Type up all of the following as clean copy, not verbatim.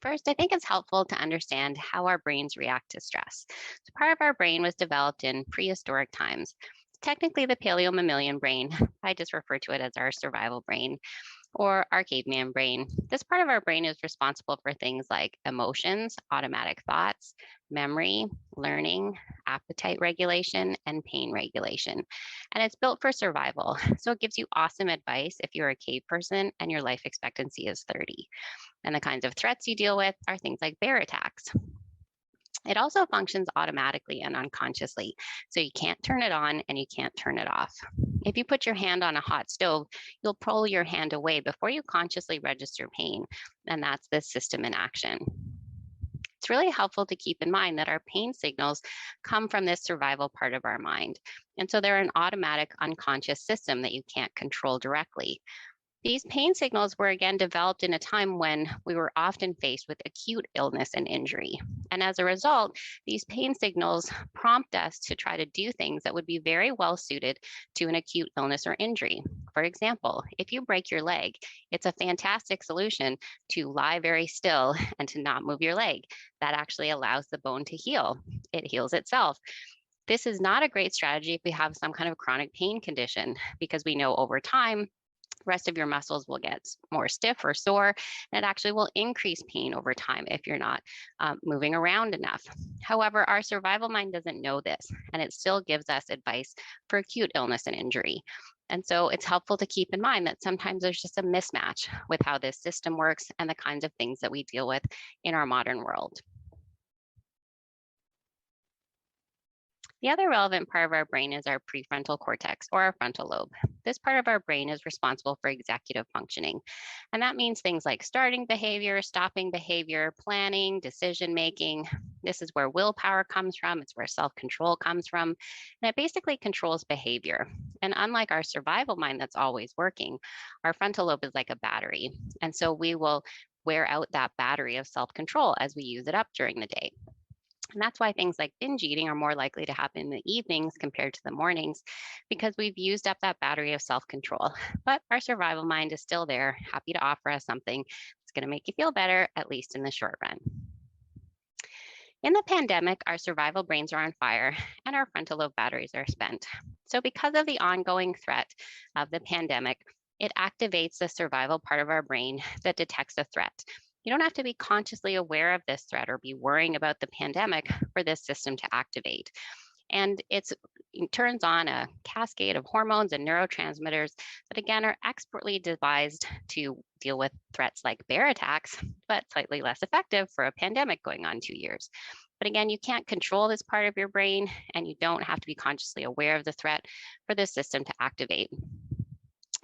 First, I think it's helpful to understand how our brains react to stress. So part of our brain was developed in prehistoric times. Technically, the paleo-mammalian brain, I just refer to it as our survival brain, or our caveman brain. This part of our brain is responsible for things like emotions, automatic thoughts, memory, learning, appetite regulation, and pain regulation. And it's built for survival. So it gives you awesome advice if you're a cave person and your life expectancy is 30. And the kinds of threats you deal with are things like bear attacks. It also functions automatically and unconsciously, so you can't turn it on and you can't turn it off. If you put your hand on a hot stove, you'll pull your hand away before you consciously register pain, and that's this system in action. It's really helpful to keep in mind that our pain signals come from this survival part of our mind. And so they're an automatic unconscious system that you can't control directly. These pain signals were again developed in a time when we were often faced with acute illness and injury. And as a result, these pain signals prompt us to try to do things that would be very well suited to an acute illness or injury. For example, if you break your leg, it's a fantastic solution to lie very still and to not move your leg. That actually allows the bone to heal. It heals itself. This is not a great strategy if we have some kind of chronic pain condition because we know over time rest of your muscles will get more stiff or sore, and it actually will increase pain over time if you're not moving around enough. However, our survival mind doesn't know this, and it still gives us advice for acute illness and injury. And so it's helpful to keep in mind that sometimes there's just a mismatch with how this system works and the kinds of things that we deal with in our modern world. The other relevant part of our brain is our prefrontal cortex or our frontal lobe. This part of our brain is responsible for executive functioning. And that means things like starting behavior, stopping behavior, planning, decision making. This is where willpower comes from, it's where self control comes from. And it basically controls behavior. And unlike our survival mind that's always working, our frontal lobe is like a battery. And so we will wear out that battery of self control as we use it up during the day. And that's why things like binge eating are more likely to happen in the evenings compared to the mornings, because we've used up that battery of self control. But our survival mind is still there, happy to offer us something that's going to make you feel better, at least in the short run. In the pandemic, our survival brains are on fire and our frontal lobe batteries are spent. So, because of the ongoing threat of the pandemic, it activates the survival part of our brain that detects a threat. You don't have to be consciously aware of this threat or be worrying about the pandemic for this system to activate. And it turns on a cascade of hormones and neurotransmitters that, again, are expertly devised to deal with threats like bear attacks, but slightly less effective for a pandemic going on 2 years. But again, you can't control this part of your brain, and you don't have to be consciously aware of the threat for this system to activate.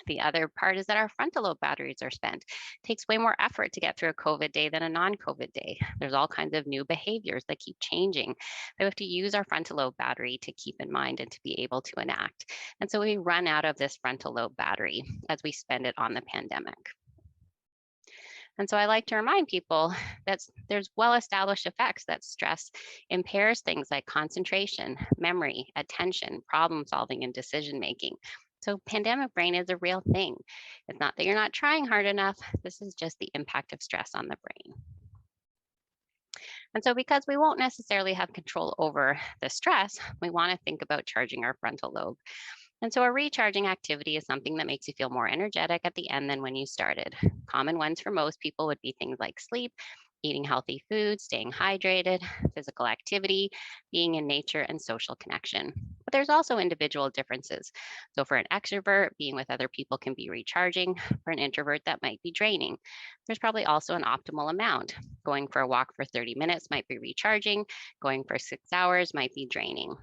The other part is that our frontal lobe batteries are spent. It takes way more effort to get through a COVID day than a non-COVID day. There's all kinds of new behaviors that keep changing. We have to use our frontal lobe battery to keep in mind and to be able to enact. And so we run out of this frontal lobe battery as we spend it on the pandemic. And so I like to remind people that there's well-established effects that stress impairs things like concentration, memory, attention, problem solving, and decision making. So pandemic brain is a real thing. It's not that you're not trying hard enough. This is just the impact of stress on the brain. And so because we won't necessarily have control over the stress, we want to think about charging our frontal lobe. And so a recharging activity is something that makes you feel more energetic at the end than when you started. Common ones for most people would be things like sleep, eating healthy food, staying hydrated, physical activity, being in nature, and social connection. But there's also individual differences. So for an extrovert, being with other people can be recharging. For an introvert, that might be draining. There's probably also an optimal amount. Going for a walk for 30 minutes might be recharging. Going for 6 hours might be draining.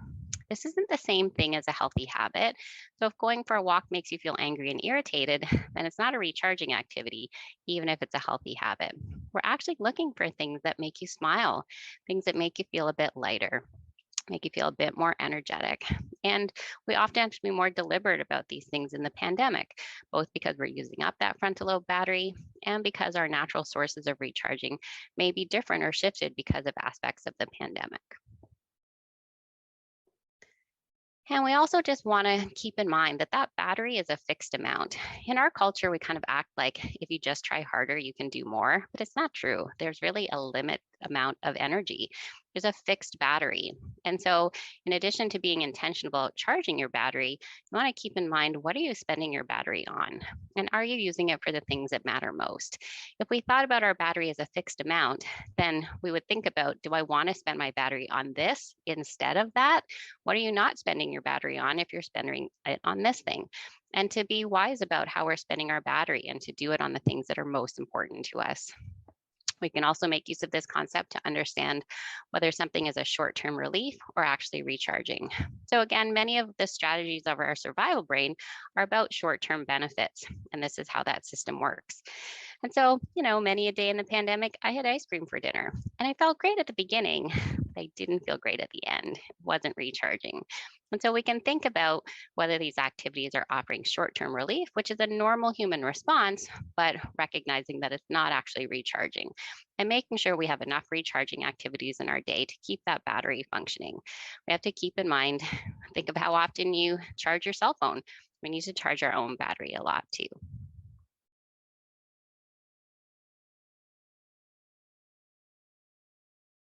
This isn't the same thing as a healthy habit. So if going for a walk makes you feel angry and irritated, then it's not a recharging activity, even if it's a healthy habit. We're actually looking for things that make you smile, things that make you feel a bit lighter, make you feel a bit more energetic. And we often have to be more deliberate about these things in the pandemic, both because we're using up that frontal lobe battery and because our natural sources of recharging may be different or shifted because of aspects of the pandemic. And we also just want to keep in mind that that battery is a fixed amount. In our culture, we kind of act like if you just try harder, you can do more, but it's not true. There's really a limit amount of energy. There's a fixed battery. And so, in addition to being intentional about charging your battery, you want to keep in mind, what are you spending your battery on? And are you using it for the things that matter most? If we thought about our battery as a fixed amount, then we would think about, do I want to spend my battery on this instead of that? What are you not spending your battery on if you're spending it on this thing? And to be wise about how we're spending our battery and to do it on the things that are most important to us. We can also make use of this concept to understand whether something is a short term relief or actually recharging. So, again, many of the strategies of our survival brain are about short term benefits, and this is how that system works. And so, many a day in the pandemic, I had ice cream for dinner, and I felt great at the beginning, but I didn't feel great at the end. It wasn't recharging. And so we can think about whether these activities are offering short term relief, which is a normal human response, but recognizing that it's not actually recharging and making sure we have enough recharging activities in our day to keep that battery functioning. We have to keep in mind, think of how often you charge your cell phone. We need to charge our own battery a lot too.